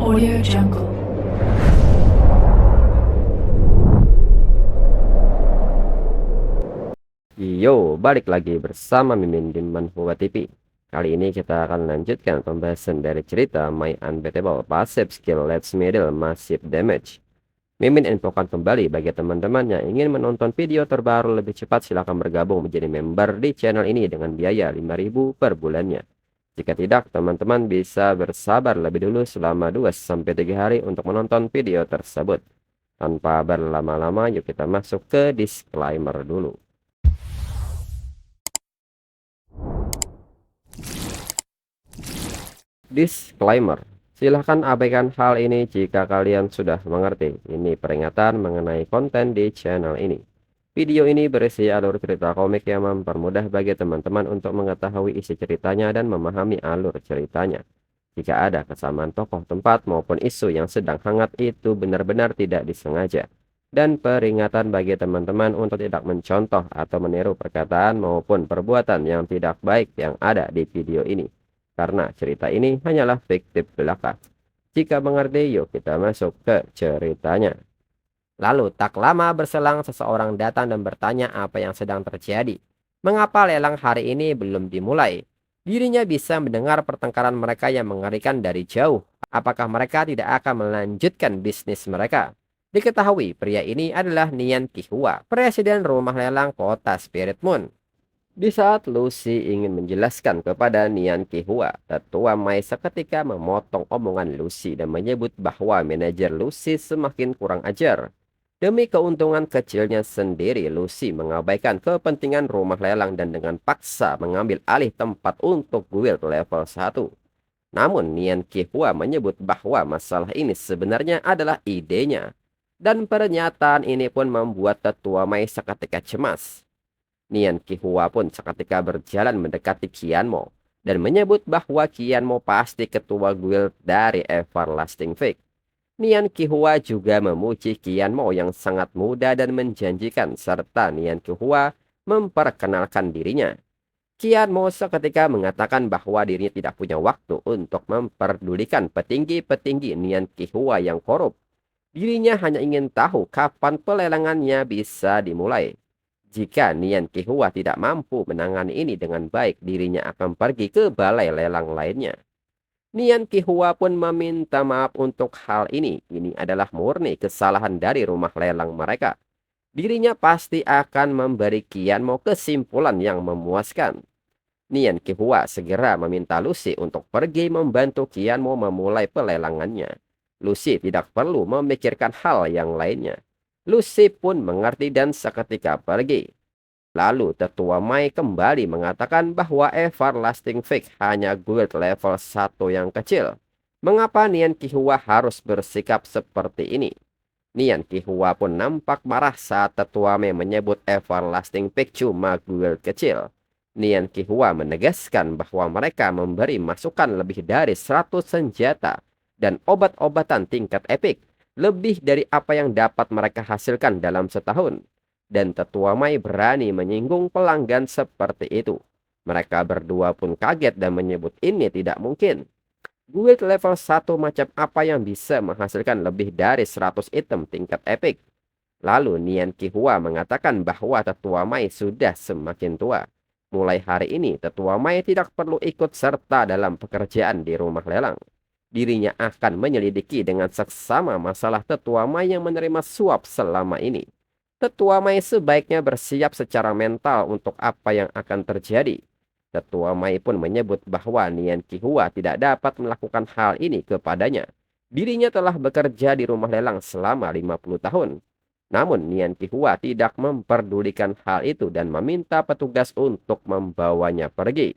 Audio Jungle. Yo, balik lagi bersama Mimin di Manhwa TV. Kali ini kita akan lanjutkan pembahasan dari cerita My Unbeatable Passive Skill Let's Middle Massive Damage. Mimin infokan kembali bagi teman-teman yang ingin menonton video terbaru lebih cepat, silahkan bergabung menjadi member di channel ini dengan biaya 5.000 per bulannya. Jika tidak, teman-teman bisa bersabar lebih dulu selama 2-3 hari untuk menonton video tersebut. Tanpa berlama-lama, yuk kita masuk ke disclaimer dulu. Disclaimer. Silahkan abaikan hal ini jika kalian sudah mengerti. Ini peringatan mengenai konten di channel ini. Video ini berisi alur cerita komik yang mempermudah bagi teman-teman untuk mengetahui isi ceritanya dan memahami alur ceritanya. Jika ada kesamaan tokoh, tempat, maupun isu yang sedang hangat, itu benar-benar tidak disengaja. Dan peringatan bagi teman-teman untuk tidak mencontoh atau meniru perkataan maupun perbuatan yang tidak baik yang ada di video ini. Karena cerita ini hanyalah fiktif belaka. Jika mengerti, yuk kita masuk ke ceritanya. Lalu tak lama berselang seseorang datang dan bertanya apa yang sedang terjadi. Mengapa lelang hari ini belum dimulai? Dirinya bisa mendengar pertengkaran mereka yang mengerikan dari jauh. Apakah mereka tidak akan melanjutkan bisnis mereka? Diketahui pria ini adalah Nian Kihua, presiden rumah lelang kota Spirit Moon. Di saat Lucy ingin menjelaskan kepada Nian Kihua, tetua Mai seketika memotong omongan Lucy dan menyebut bahwa manajer Lucy semakin kurang ajar. Demi keuntungan kecilnya sendiri, Lucy mengabaikan kepentingan rumah lelang dan dengan paksa mengambil alih tempat untuk guild level 1. Namun Nian Kihua menyebut bahwa masalah ini sebenarnya adalah idenya. Dan pernyataan ini pun membuat tetua Mai seketika cemas. Nian Kihua pun seketika berjalan mendekati Qianmo dan menyebut bahwa Qianmo pasti ketua guild dari Everlasting Fake. Nian Kihua juga memuji Qianmo yang sangat muda dan menjanjikan serta Nian Kihua memperkenalkan dirinya. Qianmo seketika mengatakan bahwa dirinya tidak punya waktu untuk memperdulikan petinggi-petinggi Nian Kihua yang korup. Dirinya hanya ingin tahu kapan pelelangannya bisa dimulai. Jika Nian Kihua tidak mampu menangani ini dengan baik, dirinya akan pergi ke balai lelang lainnya. Nian Kihua pun meminta maaf untuk hal ini. Ini adalah murni kesalahan dari rumah lelang mereka. Dirinya pasti akan memberi Qianmo kesimpulan yang memuaskan. Nian Kihua segera meminta Lucy untuk pergi membantu Qianmo memulai pelelangannya. Lucy tidak perlu memikirkan hal yang lainnya. Lucy pun mengerti dan seketika pergi. Lalu tetua Mai kembali mengatakan bahwa Everlasting Fake hanya guild level 1 yang kecil. Mengapa Nian Kihua harus bersikap seperti ini? Nian Kihua pun nampak marah saat tetua Mai menyebut Everlasting Fake cuma guild kecil. Nian Kihua menegaskan bahwa mereka memberi masukan lebih dari 100 senjata dan obat-obatan tingkat epic, lebih dari apa yang dapat mereka hasilkan dalam setahun. Dan tetua Mai berani menyinggung pelanggan seperti itu. Mereka berdua pun kaget dan menyebut ini tidak mungkin. Guild level 1 macam apa yang bisa menghasilkan lebih dari 100 item tingkat epic? Lalu Nian Kihua mengatakan bahwa tetua Mai sudah semakin tua. Mulai hari ini tetua Mai tidak perlu ikut serta dalam pekerjaan di rumah lelang. Dirinya akan menyelidiki dengan seksama masalah tetua Mai yang menerima suap selama ini. Tetua Mai sebaiknya bersiap secara mental untuk apa yang akan terjadi. Tetua Mai pun menyebut bahwa Nian Kihua tidak dapat melakukan hal ini kepadanya. Dirinya telah bekerja di rumah lelang selama 50 tahun. Namun Nian Kihua tidak memperdulikan hal itu dan meminta petugas untuk membawanya pergi.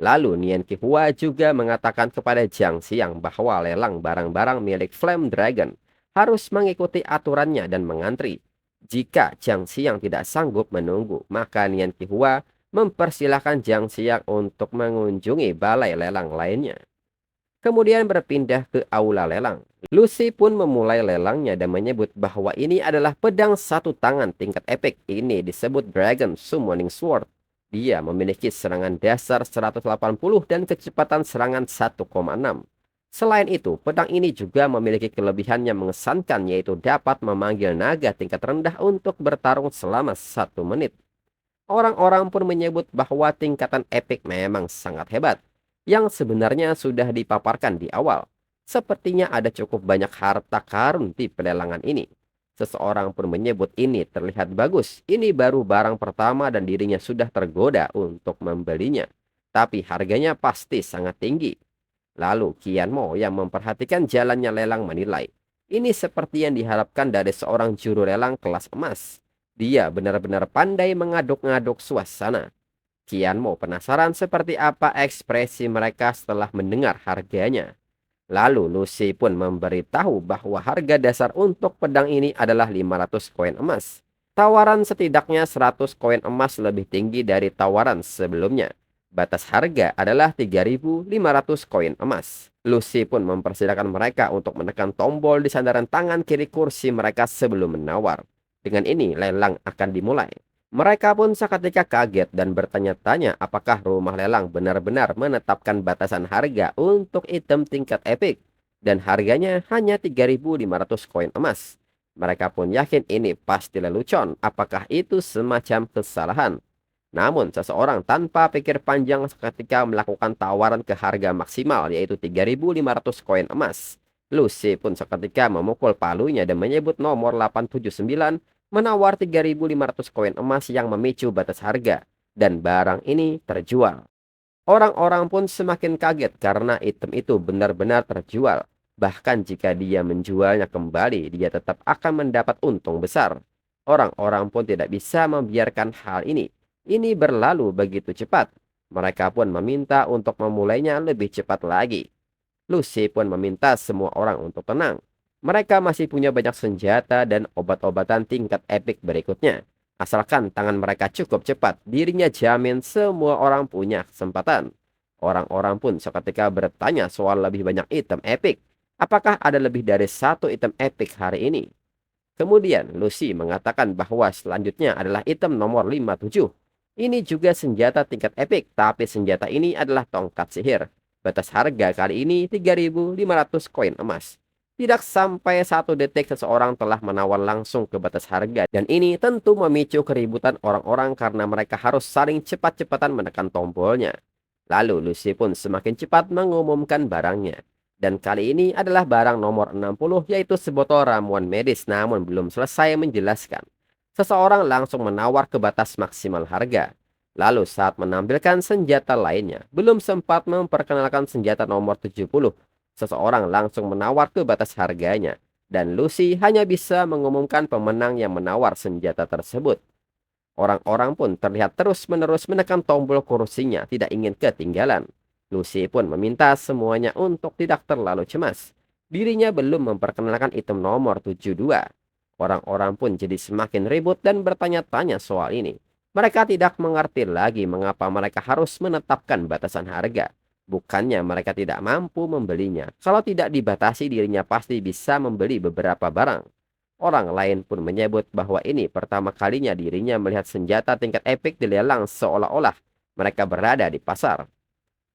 Lalu Nian Kihua juga mengatakan kepada Jiang Xiang bahwa lelang barang-barang milik Flame Dragon harus mengikuti aturannya dan mengantri. Jika Jiang Xiang tidak sanggup menunggu, maka Nian Kihua mempersilahkan Jiang Xiang untuk mengunjungi balai lelang lainnya. Kemudian berpindah ke aula lelang. Lucy pun memulai lelangnya dan menyebut bahwa ini adalah pedang satu tangan tingkat epic. Ini disebut Dragon Summoning Sword. Dia memiliki serangan dasar 180 dan kecepatan serangan 1,6. Selain itu, pedang ini juga memiliki kelebihan yang mengesankan, yaitu dapat memanggil naga tingkat rendah untuk bertarung selama 1 menit. Orang-orang pun menyebut bahwa tingkatan epik memang sangat hebat, yang sebenarnya sudah dipaparkan di awal. Sepertinya ada cukup banyak harta karun di pelelangan ini. Seseorang pun menyebut ini terlihat bagus. Ini baru barang pertama dan dirinya sudah tergoda untuk membelinya. Tapi harganya pasti sangat tinggi. Lalu Kian Mo yang memperhatikan jalannya lelang menilai, ini seperti yang diharapkan dari seorang juru lelang kelas emas. Dia benar-benar pandai mengaduk-ngaduk suasana. Kian Mo penasaran seperti apa ekspresi mereka setelah mendengar harganya. Lalu Lucy pun memberitahu bahwa harga dasar untuk pedang ini adalah 500 koin emas. Tawaran setidaknya 100 koin emas lebih tinggi dari tawaran sebelumnya. Batas harga adalah 3.500 koin emas. Lucy pun mempersilahkan mereka untuk menekan tombol di sandaran tangan kiri kursi mereka sebelum menawar. Dengan ini lelang akan dimulai. Mereka pun seketika kaget dan bertanya-tanya apakah rumah lelang benar-benar menetapkan batasan harga untuk item tingkat epic. Dan harganya hanya 3.500 koin emas. Mereka pun yakin ini pasti lelucon, apakah itu semacam kesalahan. Namun seseorang tanpa pikir panjang seketika melakukan tawaran ke harga maksimal, yaitu 3.500 koin emas. Lucy pun seketika memukul palunya dan menyebut nomor 879, menawar 3.500 koin emas yang memicu batas harga. Dan barang ini terjual. Orang-orang pun semakin kaget karena item itu benar-benar terjual. Bahkan jika dia menjualnya kembali, dia tetap akan mendapat untung besar. Orang-orang pun tidak bisa membiarkan hal ini. Ini berlalu begitu cepat. Mereka pun meminta untuk memulainya lebih cepat lagi. Lucy pun meminta semua orang untuk tenang. Mereka masih punya banyak senjata dan obat-obatan tingkat epic berikutnya. Asalkan tangan mereka cukup cepat, dirinya jamin semua orang punya kesempatan. Orang-orang pun seketika bertanya soal lebih banyak item epic. Apakah ada lebih dari 1 item epic hari ini? Kemudian Lucy mengatakan bahwa selanjutnya adalah item nomor 57. Ini juga senjata tingkat epic, tapi senjata ini adalah tongkat sihir. Batas harga kali ini 3.500 koin emas. Tidak sampai 1 detik seseorang telah menawar langsung ke batas harga. Dan ini tentu memicu keributan orang-orang karena mereka harus saling cepat-cepatan menekan tombolnya. Lalu Lucy pun semakin cepat mengumumkan barangnya. Dan kali ini adalah barang nomor 60, yaitu sebotol ramuan medis, namun belum selesai menjelaskan. Seseorang langsung menawar ke batas maksimal harga. Lalu saat menampilkan senjata lainnya, belum sempat memperkenalkan senjata nomor 70, seseorang langsung menawar ke batas harganya. Dan Lucy hanya bisa mengumumkan pemenang yang menawar senjata tersebut. Orang-orang pun terlihat terus-menerus menekan tombol kursinya, tidak ingin ketinggalan. Lucy pun meminta semuanya untuk tidak terlalu cemas. Dirinya belum memperkenalkan item nomor 72. Orang-orang pun jadi semakin ribut dan bertanya-tanya soal ini. Mereka tidak mengerti lagi mengapa mereka harus menetapkan batasan harga. Bukannya mereka tidak mampu membelinya. Kalau tidak dibatasi, dirinya pasti bisa membeli beberapa barang. Orang lain pun menyebut bahwa ini pertama kalinya dirinya melihat senjata tingkat epic dilelang seolah-olah mereka berada di pasar.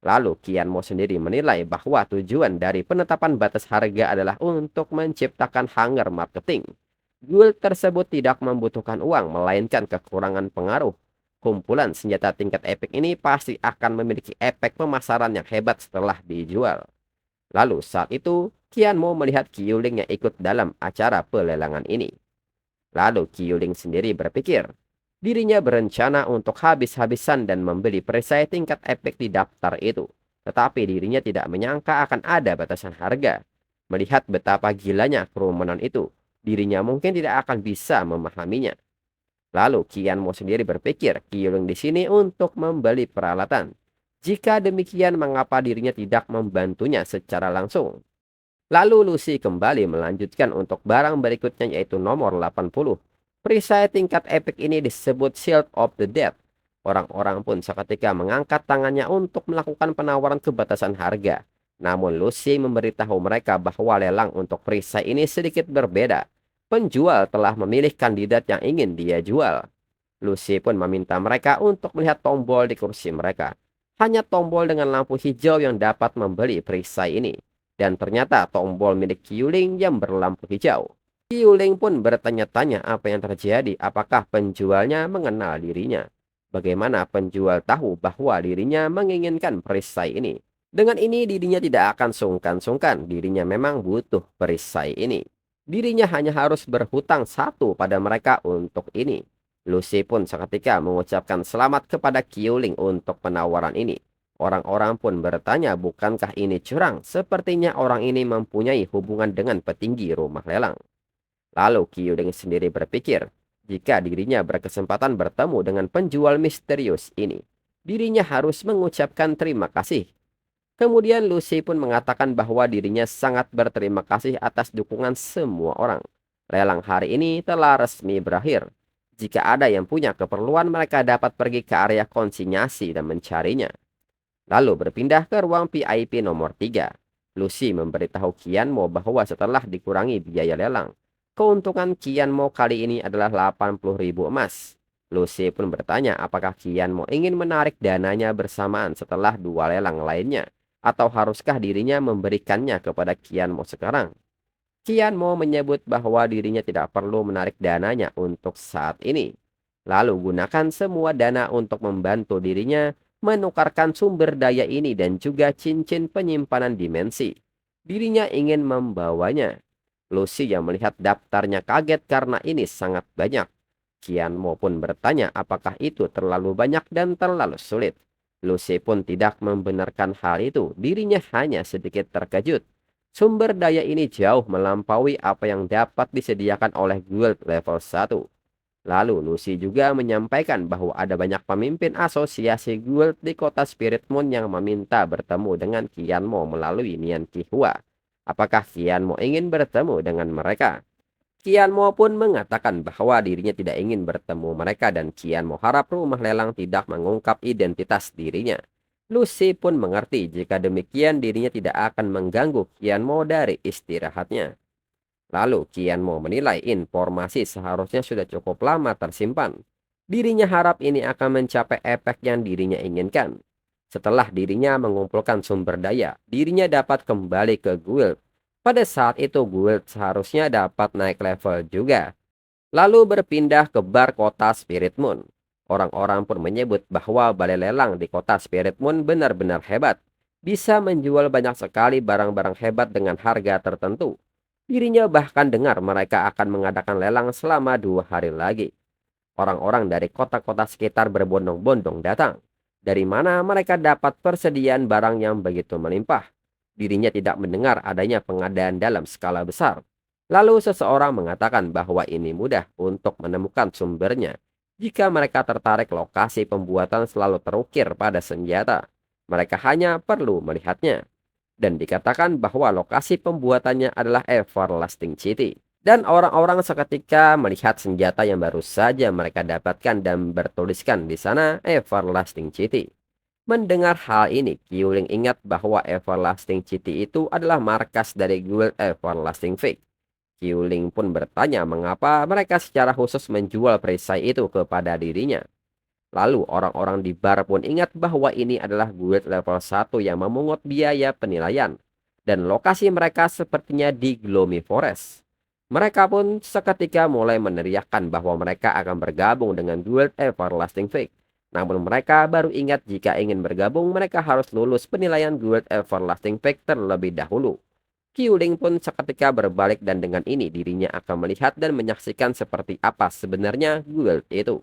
Lalu Kian Mo sendiri menilai bahwa tujuan dari penetapan batas harga adalah untuk menciptakan hunger marketing. Guild tersebut tidak membutuhkan uang, melainkan kekurangan pengaruh. Kumpulan senjata tingkat epic ini pasti akan memiliki efek pemasaran yang hebat setelah dijual. Lalu saat itu, Kian Mo melihat Qiuling yang ikut dalam acara pelelangan ini. Lalu Qiuling sendiri berpikir, dirinya berencana untuk habis-habisan dan membeli perisai tingkat epic di daftar itu. Tetapi dirinya tidak menyangka akan ada batasan harga. Melihat betapa gilanya kerumunan itu, dirinya mungkin tidak akan bisa memahaminya. Lalu Kian Mo sendiri berpikir Qiuling di sini untuk membeli peralatan. Jika demikian, mengapa dirinya tidak membantunya secara langsung? Lalu Lucy kembali melanjutkan untuk barang berikutnya, yaitu nomor 80. Perisai tingkat epic ini disebut Shield of the Dead. Orang-orang pun seketika mengangkat tangannya untuk melakukan penawaran kebatasan harga. Namun Lucy memberitahu mereka bahwa lelang untuk perisai ini sedikit berbeda. Penjual telah memilih kandidat yang ingin dia jual. Lucy pun meminta mereka untuk melihat tombol di kursi mereka. Hanya tombol dengan lampu hijau yang dapat membeli perisai ini. dan ternyata tombol milik Qiuling yang berlampu hijau. Qiuling pun bertanya-tanya apa yang terjadi, apakah penjualnya mengenal dirinya. Bagaimana penjual tahu bahwa dirinya menginginkan perisai ini? Dengan ini dirinya tidak akan sungkan-sungkan, dirinya memang butuh perisai ini. Dirinya hanya harus berhutang satu pada mereka untuk ini. Lucy pun seketika mengucapkan selamat kepada Qiuling untuk penawaran ini. Orang-orang pun bertanya, bukankah ini curang? Sepertinya orang ini mempunyai hubungan dengan petinggi rumah lelang. Lalu Qiuling sendiri berpikir, jika dirinya berkesempatan bertemu dengan penjual misterius ini, dirinya harus mengucapkan terima kasih. Kemudian Lucy pun mengatakan bahwa dirinya sangat berterima kasih atas dukungan semua orang. Lelang hari ini telah resmi berakhir. Jika ada yang punya keperluan, mereka dapat pergi ke area konsinyasi dan mencarinya. Lalu berpindah ke ruang VIP nomor 3. Lucy memberitahu Qianmo bahwa setelah dikurangi biaya lelang, keuntungan Qianmo kali ini adalah 80.000 emas. Lucy pun bertanya apakah Qianmo ingin menarik dananya bersamaan setelah dua lelang lainnya, atau haruskah dirinya memberikannya kepada Qianmo sekarang. Qianmo menyebut bahwa dirinya tidak perlu menarik dananya untuk saat ini. Lalu gunakan semua dana untuk membantu dirinya menukarkan sumber daya ini dan juga cincin penyimpanan dimensi. Dirinya ingin membawanya. Lucy yang melihat daftarnya kaget karena ini sangat banyak. Qianmo pun bertanya apakah itu terlalu banyak dan terlalu sulit. Lucy pun tidak membenarkan hal itu. Dirinya hanya sedikit terkejut. Sumber daya ini jauh melampaui apa yang dapat disediakan oleh guild level 1. Lalu Lucy juga menyampaikan bahwa ada banyak pemimpin asosiasi guild di kota Spirit Moon yang meminta bertemu dengan Qianmo melalui Nian Qihua. Apakah Qianmo ingin bertemu dengan mereka? Qianmo pun mengatakan bahwa dirinya tidak ingin bertemu mereka dan Qianmo harap rumah lelang tidak mengungkap identitas dirinya. Lucy pun mengerti jika demikian dirinya tidak akan mengganggu Qianmo dari istirahatnya. Lalu Qianmo menilai informasi seharusnya sudah cukup lama tersimpan. Dirinya harap ini akan mencapai efek yang dirinya inginkan. Setelah dirinya mengumpulkan sumber daya, dirinya dapat kembali ke guild. Pada saat itu guild seharusnya dapat naik level juga. Lalu berpindah ke bar kota Spirit Moon. Orang-orang pun menyebut bahwa balai lelang di kota Spirit Moon benar-benar hebat. Bisa menjual banyak sekali barang-barang hebat dengan harga tertentu. Dirinya bahkan dengar mereka akan mengadakan lelang selama 2 hari lagi. Orang-orang dari kota-kota sekitar berbondong-bondong datang. Dari mana mereka dapat persediaan barang yang begitu melimpah. Dirinya tidak mendengar adanya pengadaan dalam skala besar. Lalu seseorang mengatakan bahwa ini mudah untuk menemukan sumbernya. Jika mereka tertarik, lokasi pembuatan selalu terukir pada senjata. Mereka hanya perlu melihatnya. Dan dikatakan bahwa lokasi pembuatannya adalah Everlasting City. Dan orang-orang seketika melihat senjata yang baru saja mereka dapatkan dan bertuliskan di sana Everlasting City. Mendengar hal ini, Qiuling ingat bahwa Everlasting City itu adalah markas dari guild Everlasting Fake. Qiuling pun bertanya mengapa mereka secara khusus menjual perisai itu kepada dirinya. Lalu orang-orang di bar pun ingat bahwa ini adalah guild level 1 yang memungut biaya penilaian. Dan lokasi mereka sepertinya di Gloomy Forest. Mereka pun seketika mulai meneriakkan bahwa mereka akan bergabung dengan guild Everlasting Fake. Namun mereka baru ingat jika ingin bergabung mereka harus lulus penilaian guild Everlasting Fake terlebih dahulu. Qiuling pun seketika berbalik dan dengan ini dirinya akan melihat dan menyaksikan seperti apa sebenarnya guild itu.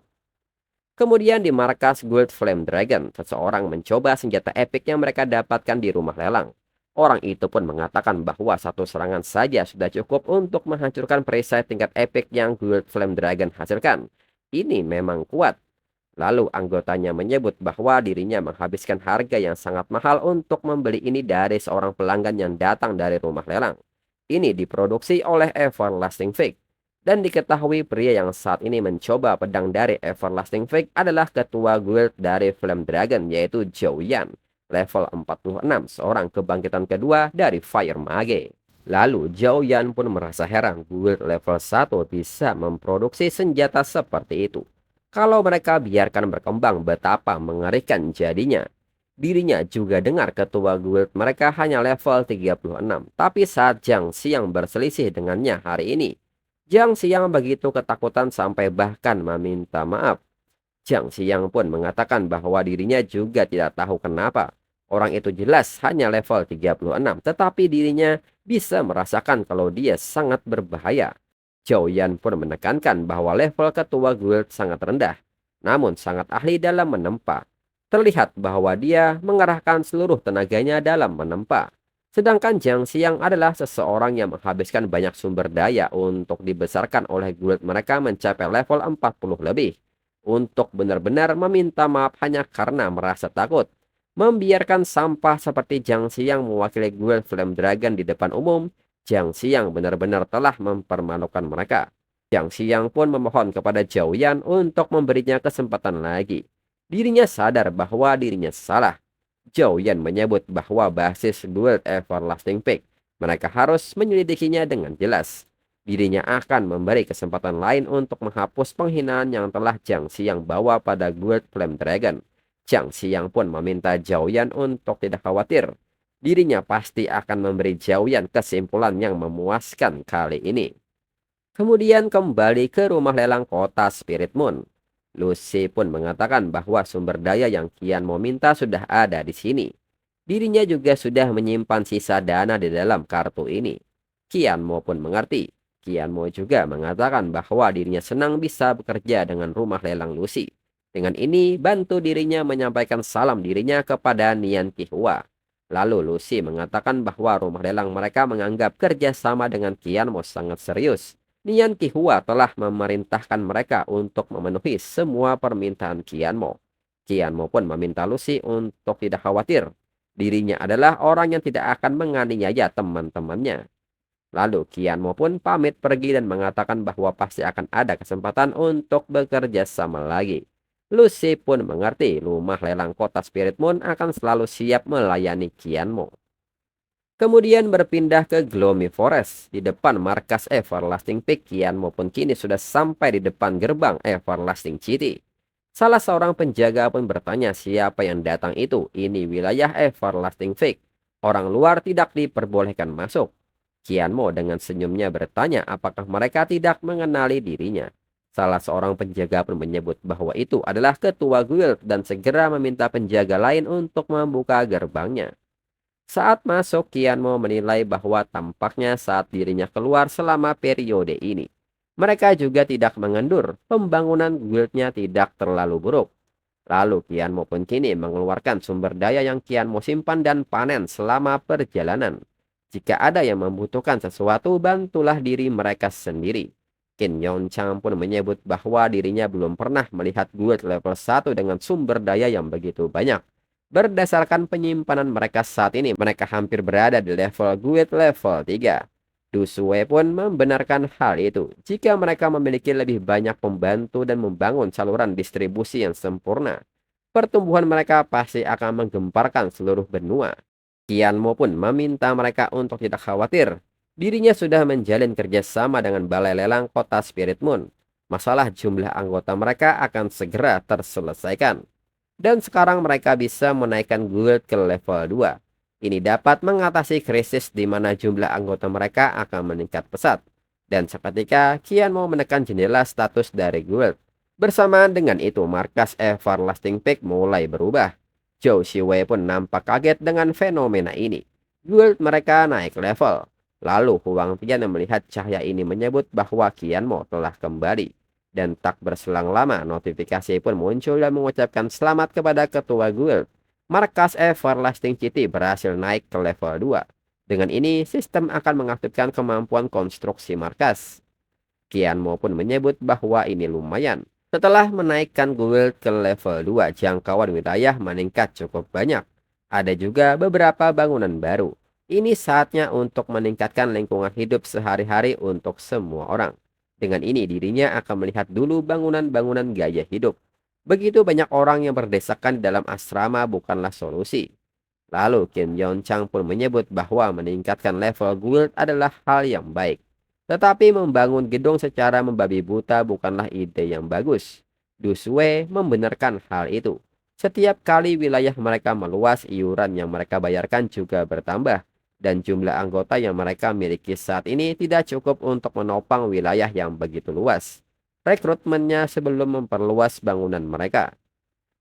Kemudian di markas Guild Flame Dragon, seseorang mencoba senjata epic yang mereka dapatkan di rumah lelang. Orang itu pun mengatakan bahwa satu serangan saja sudah cukup untuk menghancurkan perisai tingkat epic yang Guild Flame Dragon hasilkan. Ini memang kuat. Lalu anggotanya menyebut bahwa dirinya menghabiskan harga yang sangat mahal untuk membeli ini dari seorang pelanggan yang datang dari rumah lelang. Ini diproduksi oleh Everlasting Fake. Dan diketahui pria yang saat ini mencoba pedang dari Everlasting Fake adalah ketua guild dari Flame Dragon yaitu Zhou Yan. Level 46, seorang kebangkitan kedua dari Fire Mage. Lalu Zhou Yan pun merasa heran guild level 1 bisa memproduksi senjata seperti itu. Kalau mereka biarkan berkembang betapa mengerikan jadinya. Dirinya juga dengar ketua guild mereka hanya level 36. Tapi saat Jiang Xiang berselisih dengannya hari ini, Jiang Xiang begitu ketakutan sampai bahkan meminta maaf. Jiang Xiang pun mengatakan bahwa dirinya juga tidak tahu kenapa. Orang itu jelas hanya level 36, tetapi dirinya bisa merasakan kalau dia sangat berbahaya. Zhou Yan pun menekankan bahwa level ketua guild sangat rendah, namun sangat ahli dalam menempa. Terlihat bahwa dia mengerahkan seluruh tenaganya dalam menempa. Sedangkan Jiang Xiang adalah seseorang yang menghabiskan banyak sumber daya untuk dibesarkan oleh guild mereka mencapai level 40 lebih. Untuk benar-benar meminta maaf hanya karena merasa takut. Membiarkan sampah seperti Jiang Xiang mewakili guild Flame Dragon di depan umum, Jiang Xiang benar-benar telah mempermalukan mereka. Jiang Xiang pun memohon kepada Zhou Yan untuk memberinya kesempatan lagi. Dirinya sadar bahwa dirinya salah. Zhou Yan menyebut bahwa basis Guild Everlasting Peak mereka harus menyelidikinya dengan jelas. Dirinya akan memberi kesempatan lain untuk menghapus penghinaan yang telah Jiang Xiang bawa pada Guild Flame Dragon. Jiang Xiang pun meminta Zhou Yan untuk tidak khawatir. Dirinya pasti akan memberi Zhou Yan kesimpulan yang memuaskan kali ini. Kemudian kembali ke rumah lelang kota Spirit Moon. Lucy pun mengatakan bahwa sumber daya yang Qian Mo minta sudah ada di sini. Dirinya juga sudah menyimpan sisa dana di dalam kartu ini. Qian Mo pun mengerti. Qian Mo juga mengatakan bahwa dirinya senang bisa bekerja dengan rumah lelang Lucy. Dengan ini, bantu dirinya menyampaikan salam dirinya kepada Nian Qihua. Lalu Lucy mengatakan bahwa rumah lelang mereka menganggap kerjasama dengan Qian Mo sangat serius. Nian Qihua telah memerintahkan mereka untuk memenuhi semua permintaan Qian Mo. Qian Mo pun meminta Lucy untuk tidak khawatir. Dirinya adalah orang yang tidak akan menganiaya teman-temannya. Lalu Qian Mo pun pamit pergi dan mengatakan bahwa pasti akan ada kesempatan untuk bekerja sama lagi. Lucy pun mengerti rumah lelang kota Spirit Moon akan selalu siap melayani Qian Mo. Kemudian berpindah ke Gloomy Forest. Di depan markas Everlasting Peak, Qian maupun kini sudah sampai di depan gerbang Everlasting City. Salah seorang penjaga pun bertanya siapa yang datang itu. Ini wilayah Everlasting Peak. Orang luar tidak diperbolehkan masuk. Qian Mo dengan senyumnya bertanya apakah mereka tidak mengenali dirinya. Salah seorang penjaga pun menyebut bahwa itu adalah ketua guild dan segera meminta penjaga lain untuk membuka gerbangnya. Saat masuk, Qian Mo menilai bahwa tampaknya saat dirinya keluar selama periode ini. Mereka juga tidak mengendur, pembangunan guildnya tidak terlalu buruk. Lalu Qian Mo pun kini mengeluarkan sumber daya yang Qian Mo simpan dan panen selama perjalanan. Jika ada yang membutuhkan sesuatu, bantulah diri mereka sendiri. Qin Yongchang pun menyebut bahwa dirinya belum pernah melihat guild level 1 dengan sumber daya yang begitu banyak. Berdasarkan penyimpanan mereka saat ini, mereka hampir berada di level guild level 3. Du Shui pun membenarkan hal itu. Jika mereka memiliki lebih banyak pembantu dan membangun saluran distribusi yang sempurna, pertumbuhan mereka pasti akan menggemparkan seluruh benua. Qian Mo pun meminta mereka untuk tidak khawatir. Dirinya sudah menjalin kerjasama dengan balai lelang kota Spirit Moon. Masalah jumlah anggota mereka akan segera terselesaikan. Dan sekarang mereka bisa menaikkan guild ke level 2. Ini dapat mengatasi krisis di mana jumlah anggota mereka akan meningkat pesat. Dan seketika Qian Mo menekan jendela status dari guild. Bersamaan dengan itu markas Everlasting Peak mulai berubah. Zhou Xiwei pun nampak kaget dengan fenomena ini. Guild mereka naik level. Lalu Huang Tian yang melihat cahaya ini menyebut bahwa Qian Mo telah kembali. Dan tak berselang lama notifikasi pun muncul dan mengucapkan selamat kepada ketua guild. Markas Everlasting City berhasil naik ke level 2. Dengan ini sistem akan mengaktifkan kemampuan konstruksi markas. Qian Mo pun menyebut bahwa ini lumayan. Setelah menaikkan guild ke level 2, jangkauan wilayah meningkat cukup banyak. Ada juga beberapa bangunan baru. Ini saatnya untuk meningkatkan lingkungan hidup sehari-hari untuk semua orang. Dengan ini dirinya akan melihat dulu bangunan-bangunan gaya hidup. Begitu banyak orang yang berdesakan di dalam asrama bukanlah solusi. Lalu Qin Yongchang pun menyebut bahwa meningkatkan level guild adalah hal yang baik. Tetapi membangun gedung secara membabi buta bukanlah ide yang bagus. Du Shui membenarkan hal itu. Setiap kali wilayah mereka meluas, iuran yang mereka bayarkan juga bertambah. Dan jumlah anggota yang mereka miliki saat ini tidak cukup untuk menopang wilayah yang begitu luas. Rekrutmennya sebelum memperluas bangunan mereka.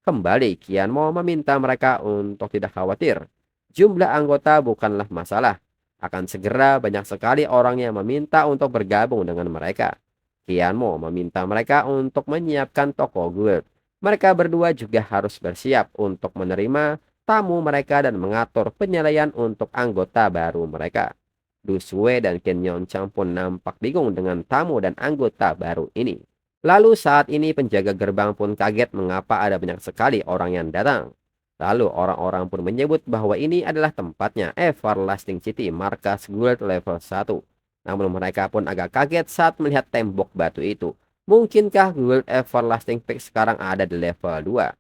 Kembali, Kian Mo meminta mereka untuk tidak khawatir. Jumlah anggota bukanlah masalah. Akan segera banyak sekali orang yang meminta untuk bergabung dengan mereka. Kian Mo meminta mereka untuk menyiapkan toko guild. Mereka berdua juga harus bersiap untuk menerima tamu mereka dan mengatur penilaian untuk anggota baru mereka. Du Sue dan Ken Yon Chang pun nampak bingung dengan tamu dan anggota baru ini. Lalu saat ini penjaga gerbang pun kaget mengapa ada banyak sekali orang yang datang. Lalu orang-orang pun menyebut bahwa ini adalah tempatnya Everlasting City markas guild level 1. Namun mereka pun agak kaget saat melihat tembok batu itu. Mungkinkah guild Everlasting Peak sekarang ada di level 2?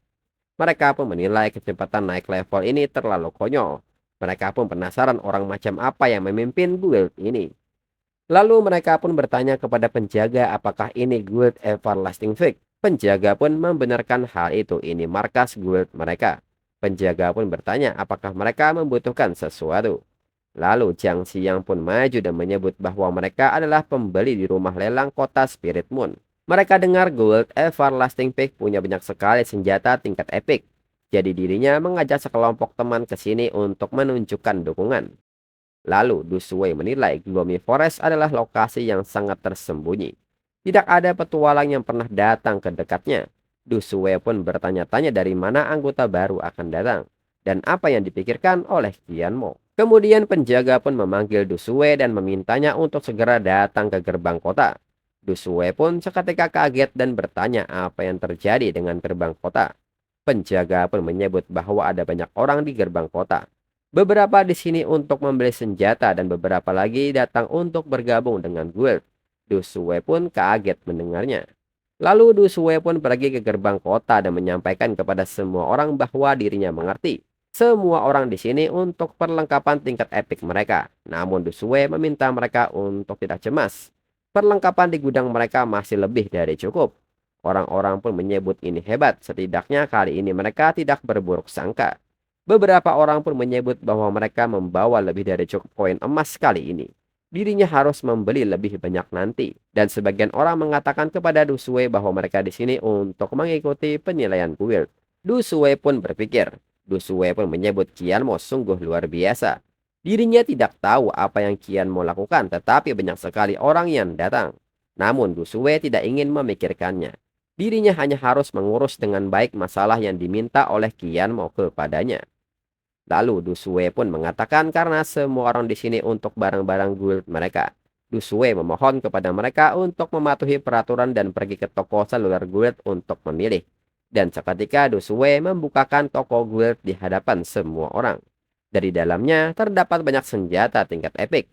Mereka pun menilai kecepatan naik level ini terlalu konyol. Mereka pun penasaran orang macam apa yang memimpin guild ini. Lalu mereka pun bertanya kepada penjaga apakah ini guild Everlasting Fig. Penjaga pun membenarkan hal itu, ini markas guild mereka. Penjaga pun bertanya apakah mereka membutuhkan sesuatu. Lalu Jiang Xiang pun maju dan menyebut bahwa mereka adalah pembeli di rumah lelang kota Spirit Moon. Mereka dengar guild Everlasting Fig punya banyak sekali senjata tingkat epic. Jadi dirinya mengajak sekelompok teman ke sini untuk menunjukkan dukungan. Lalu Du Sue menilai Gloomy Forest adalah lokasi yang sangat tersembunyi. Tidak ada petualang yang pernah datang ke dekatnya. Du Sue pun bertanya-tanya dari mana anggota baru akan datang. Dan apa yang dipikirkan oleh Qian Mo. Kemudian penjaga pun memanggil Du Sue dan memintanya untuk segera datang ke gerbang kota. Du Sue pun seketika kaget dan bertanya apa yang terjadi dengan gerbang kota. Penjaga pun menyebut bahwa ada banyak orang di gerbang kota. Beberapa di sini untuk membeli senjata dan beberapa lagi datang untuk bergabung dengan guild. Du Sue pun kaget mendengarnya. Lalu Du Sue pun pergi ke gerbang kota dan menyampaikan kepada semua orang bahwa dirinya mengerti. Semua orang di sini untuk perlengkapan tingkat epic mereka. Namun Du Sue meminta mereka untuk tidak cemas. Perlengkapan di gudang mereka masih lebih dari cukup. Orang-orang pun menyebut ini hebat. Setidaknya kali ini mereka tidak berburuk sangka. Beberapa orang pun menyebut bahwa mereka membawa lebih dari cukup koin emas kali ini. Dirinya harus membeli lebih banyak nanti. Dan sebagian orang mengatakan kepada Du Sue bahwa mereka di sini untuk mengikuti penilaian guild. Du Sue pun berpikir. Du Sue pun menyebut Qian Mo sungguh luar biasa. Dirinya tidak tahu apa yang Qian Mo lakukan, tetapi banyak sekali orang yang datang. Namun Du Sue tidak ingin memikirkannya. Dirinya hanya harus mengurus dengan baik masalah yang diminta oleh Qian Mo kepadanya. Lalu Du Sue pun mengatakan karena semua orang di sini untuk barang-barang guild mereka. Du Sue memohon kepada mereka untuk mematuhi peraturan dan pergi ke toko seluler guild untuk memilih. Dan seketika Du Sue membukakan toko guild di hadapan semua orang. Dari dalamnya terdapat banyak senjata tingkat epic.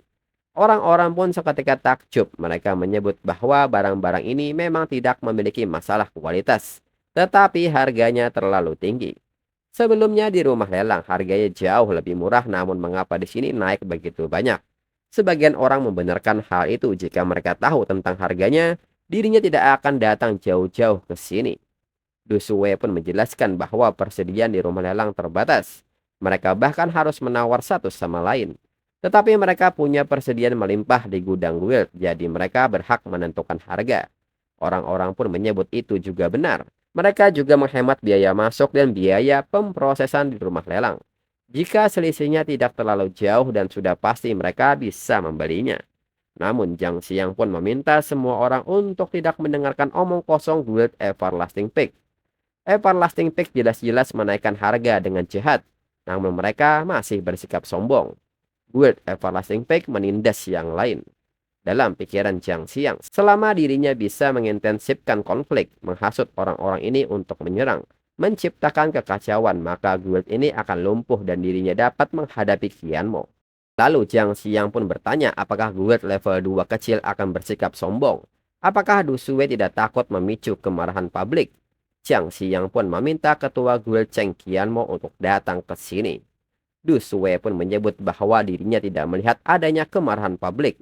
Orang-orang pun seketika takjub. Mereka menyebut bahwa barang-barang ini memang tidak memiliki masalah kualitas. Tetapi harganya terlalu tinggi. Sebelumnya di rumah lelang harganya jauh lebih murah, namun mengapa di sini naik begitu banyak? Sebagian orang membenarkan hal itu jika mereka tahu tentang harganya, dirinya tidak akan datang jauh-jauh ke sini. Du Sue pun menjelaskan bahwa persediaan di rumah lelang terbatas. Mereka bahkan harus menawar satu sama lain. Tetapi mereka punya persediaan melimpah di gudang guild, jadi mereka berhak menentukan harga. Orang-orang pun menyebut itu juga benar. Mereka juga menghemat biaya masuk dan biaya pemrosesan di rumah lelang. Jika selisihnya tidak terlalu jauh dan sudah pasti mereka bisa membelinya. Namun Jiang Xiang pun meminta semua orang untuk tidak mendengarkan omong kosong guild Everlasting Peak. Everlasting Peak jelas-jelas menaikkan harga dengan jahat. Namun mereka masih bersikap sombong. Guild Everlasting Peak menindas yang lain. Dalam pikiran Jiang Xiang, selama dirinya bisa mengintensifkan konflik, menghasut orang-orang ini untuk menyerang, menciptakan kekacauan, maka guild ini akan lumpuh dan dirinya dapat menghadapi Qian Mo. Lalu Jiang Xiang pun bertanya apakah guild level 2 kecil akan bersikap sombong. Apakah Du Sue tidak takut memicu kemarahan publik? Jiang Xiang pun meminta ketua guild Cheng Qian Mo untuk datang ke sini. Du Sue pun menyebut bahwa dirinya tidak melihat adanya kemarahan publik.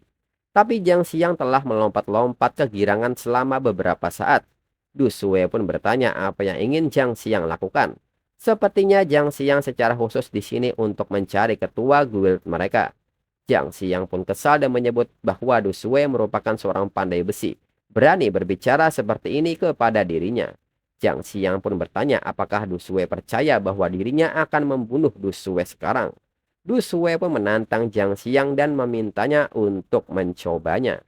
Tapi Jiang Xiang telah melompat-lompat kegirangan selama beberapa saat. Du Sue pun bertanya apa yang ingin Jiang Xiang lakukan. Sepertinya Jiang Xiang secara khusus di sini untuk mencari ketua guild mereka. Jiang Xiang pun kesal dan menyebut bahwa Du Shuai merupakan seorang pandai besi, berani berbicara seperti ini kepada dirinya. Jiang Xiang pun bertanya apakah Du Shuai percaya bahwa dirinya akan membunuh Du Shuai sekarang. Du Shuai pun menantang Jiang Xiang dan memintanya untuk mencobanya.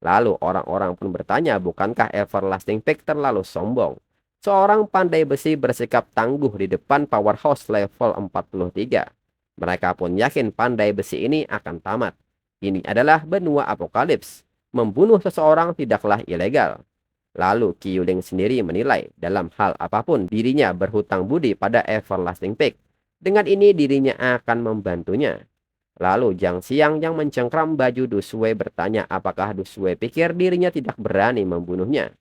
Lalu orang-orang pun bertanya, bukankah Everlasting Peak terlalu sombong? Seorang pandai besi bersikap tangguh di depan powerhouse level 43. Mereka pun yakin pandai besi ini akan tamat. Ini adalah benua apokalips. Membunuh seseorang tidaklah ilegal. Lalu Qiuling sendiri menilai dalam hal apapun dirinya berhutang budi pada Everlasting Peak. Dengan ini dirinya akan membantunya. Lalu Jiang Xiang yang mencengkram baju Du Shuai bertanya apakah Du Shuai pikir dirinya tidak berani membunuhnya.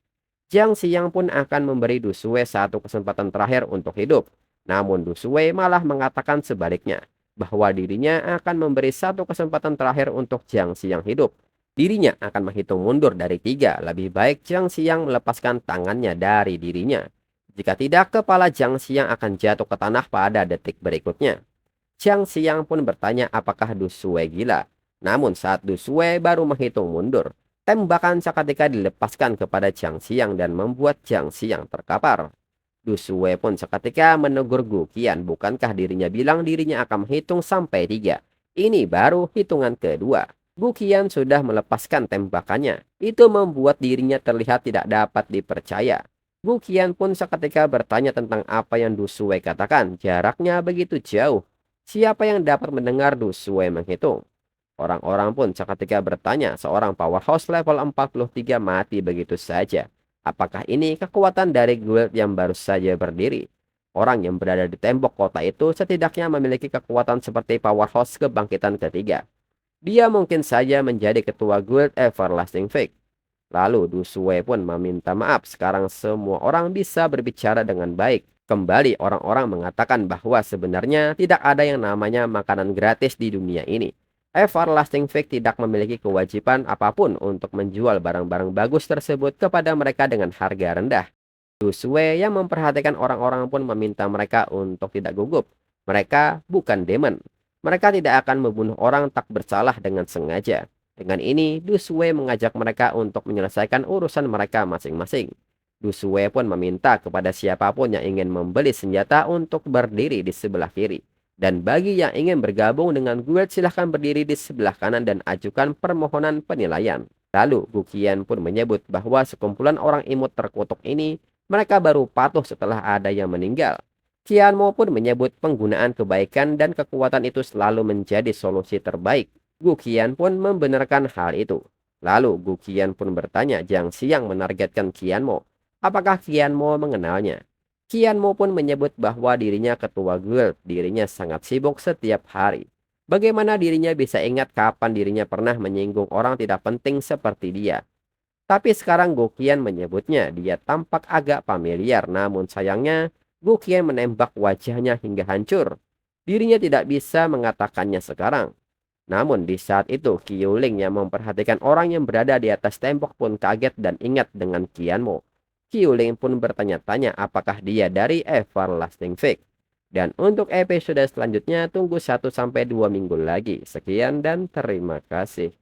Jiang Xiang pun akan memberi Du Shuai satu kesempatan terakhir untuk hidup. Namun Du Shuai malah mengatakan sebaliknya, bahwa dirinya akan memberi satu kesempatan terakhir untuk Jiang Xiang hidup. Dirinya akan menghitung mundur dari 3, lebih baik Jiang Xiang melepaskan tangannya dari dirinya. Jika tidak, kepala Jiang Xiang akan jatuh ke tanah pada detik berikutnya. Jiang Xiang pun bertanya apakah Du Shuai gila. Namun saat Du Shuai baru menghitung mundur, tembakan seketika dilepaskan kepada Jiang Xiang dan membuat Jiang Xiang terkapar. Du Shuai pun seketika menegur Gu Qian, bukankah dirinya bilang dirinya akan menghitung sampai 3. Ini baru hitungan kedua. Gu Qian sudah melepaskan tembakannya. Itu membuat dirinya terlihat tidak dapat dipercaya. Gu Qian pun seketika bertanya tentang apa yang Du Shuai katakan. Jaraknya begitu jauh. Siapa yang dapat mendengar Du Shuai menghitung? Orang-orang pun seketika bertanya, seorang powerhouse level 43 mati begitu saja. Apakah ini kekuatan dari guild yang baru saja berdiri? Orang yang berada di tembok kota itu setidaknya memiliki kekuatan seperti powerhouse kebangkitan ketiga. Dia mungkin saja menjadi ketua guild Everlasting Fake. Lalu Du Shuai pun meminta maaf, sekarang semua orang bisa berbicara dengan baik. Kembali orang-orang mengatakan bahwa sebenarnya tidak ada yang namanya makanan gratis di dunia ini. Everlasting Fake tidak memiliki kewajiban apapun untuk menjual barang-barang bagus tersebut kepada mereka dengan harga rendah. Du Shuai yang memperhatikan orang-orang pun meminta mereka untuk tidak gugup. Mereka bukan demon. Mereka tidak akan membunuh orang tak bersalah dengan sengaja. Dengan ini, Du Shuai mengajak mereka untuk menyelesaikan urusan mereka masing-masing. Du Shuai pun meminta kepada siapapun yang ingin membeli senjata untuk berdiri di sebelah kiri. Dan bagi yang ingin bergabung dengan guild silahkan berdiri di sebelah kanan dan ajukan permohonan penilaian. Lalu Gu Qian pun menyebut bahwa sekumpulan orang imut terkutuk ini mereka baru patuh setelah ada yang meninggal. Qian Mo pun menyebut penggunaan kebaikan dan kekuatan itu selalu menjadi solusi terbaik. Gu Qian pun membenarkan hal itu. Lalu Gu Qian pun bertanya Jiang Xiang menargetkan Qian Mo. Apakah Qian Mo mengenalnya? Qian Mo pun menyebut bahwa dirinya ketua guild, dirinya sangat sibuk setiap hari. Bagaimana dirinya bisa ingat kapan dirinya pernah menyinggung orang tidak penting seperti dia? Tapi sekarang Gu Qian menyebutnya, dia tampak agak familiar, namun sayangnya Gu Qian menembak wajahnya hingga hancur. Dirinya tidak bisa mengatakannya sekarang. Namun di saat itu Qiuling yang memperhatikan orang yang berada di atas tembok pun kaget dan ingat dengan Qian Mo. Qiuling pun bertanya-tanya apakah dia dari Everlasting Fake. Dan untuk episode selanjutnya tunggu 1-2 minggu lagi. Sekian dan terima kasih.